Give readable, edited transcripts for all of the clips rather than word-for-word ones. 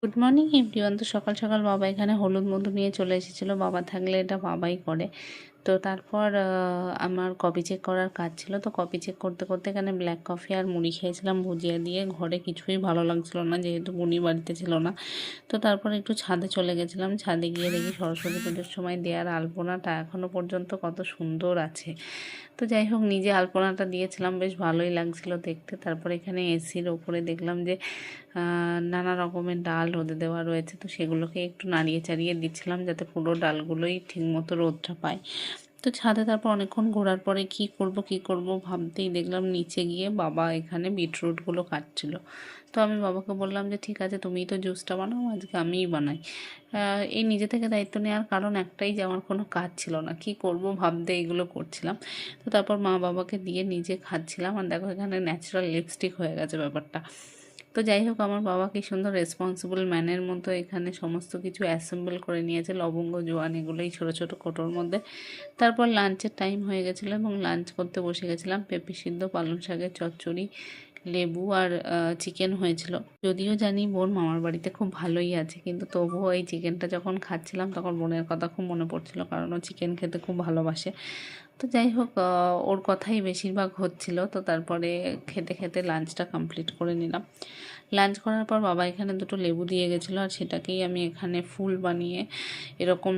Good morning everyone. তো সকাল সকাল বাবা এখানে হলুদ মধু নিয়ে চলে এসেছিলো। বাবা থাকলে এটা বাবাই করে। তো তারপর আমার কপি চেক করার কাজ ছিল। তো কপি চেক করতে করতে এখানে ব্ল্যাক কফি আর মুড়ি খেয়েছিলাম ভুজিয়া দিয়ে। ঘরে কিছুই ভালো লাগছিল না, যেহেতু মুনি বাড়িতে ছিল না। তো তারপর একটু ছাদে চলে গেছিলাম। ছাদে গিয়ে দেখি সরস্বতী পুজোর সময় দেওয়ার আলপনাটা এখনও পর্যন্ত কত সুন্দর আছে। তো যাই হোক, নিজে আলপনাটা দিয়েছিলাম, বেশ ভালোই লাগছিল দেখতে। তারপর এখানে এসির ওপরে দেখলাম যে নানা রকমের ডাল রোদে দেওয়া রয়েছে। তো সেগুলোকে একটু নাড়িয়ে চাড়িয়ে দিচ্ছিলাম যাতে পুরো ডালগুলোই ঠিকমতো রোদটা পায়। তো ছাদে তারপর অনেকক্ষণ ঘোরার পরে কি করব ভাবতেই দেখলাম নিচে গিয়ে বাবা এখানে বিটরুটগুলো কাটছিল। তো আমি বাবাকে বললাম যে ঠিক আছে, তুমিই তো জুসটা বানাও, আজকে আমিই বানাই। এই নিজে থেকে দায়িত্ব নেওয়ার কারণ একটাই, যে আমার কোনো কাজ ছিল না, কি করব ভাবতে এইগুলো করছিলাম। তো তারপর মা বাবাকে দিয়ে নিজে খাচ্ছিলাম। আর দেখো এখানে ন্যাচারাল লিপস্টিক হয়ে গেছে ব্যাপারটা। তো যাই হোক, আমার বাবা কি সুন্দর রেসপন্সিবল ম্যানের মতো এখানে সমস্ত কিছু অ্যাসেম্বল করে নিয়েছে, লবঙ্গ জোয়ান এগুলোই ছোটো ছোটো কোটোর মধ্যে। তারপর লাঞ্চের টাইম হয়ে গেছিলো এবং লাঞ্চ করতে বসে গেছিলাম। পেঁপে সিদ্ধ, পালং শাকের চচ্চড়ি, লেবু আর চিকেন হয়েছিল। যদিও জানি বোন মামার বাড়িতে খুব ভালোই আছে, কিন্তু তবুও এই চিকেনটা যখন খাচ্ছিলাম তখন বোনের কথা খুব মনে পড়ছিল, কারণ ও চিকেন খেতে খুব ভালোবাসে। তো যাই হোক, ওর কথাই বেশিরভাগ হচ্ছিল। তো তারপরে খেতে খেতে লাঞ্চটা কমপ্লিট করে নিলাম। লাঞ্চ করার পর বাবা এখানে দুটো লেবু দিয়ে গেছিলো, আর সেটাকেই আমি এখানে ফুল বানিয়ে এরকম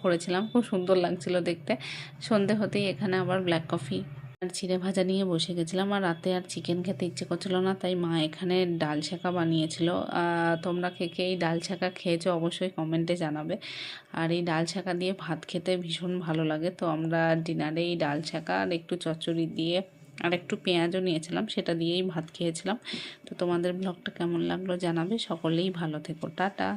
করেছিলাম। খুব সুন্দর লাগছিল দেখতে। সন্ধে হতেই এখানে আবার ব্ল্যাক কফি আর চিড়ে ভাজা নিয়ে বসে গেছিলাম। আর রাতে আর চিকেন খেতে ইচ্ছে করছিল না, তাই মা এখানে ডাল ছাঁকা বানিয়েছিল। তোমরা কে কে এই ডাল ছাঁকা খেয়েছো অবশ্যই কমেন্টে জানাবে। আর এই ডাল ছাঁকা দিয়ে ভাত খেতে ভীষণ ভালো লাগে। তো আমরা ডিনারে এই ডাল ছাঁকা আর একটু চচ্চড়ি দিয়ে আর একটু পেঁয়াজও নিয়েছিলাম, সেটা দিয়েই ভাত খেয়েছিলাম। তো তোমাদের ব্লগটা কেমন লাগলো জানাবে। সকলেই ভালো থেকো, টাটা।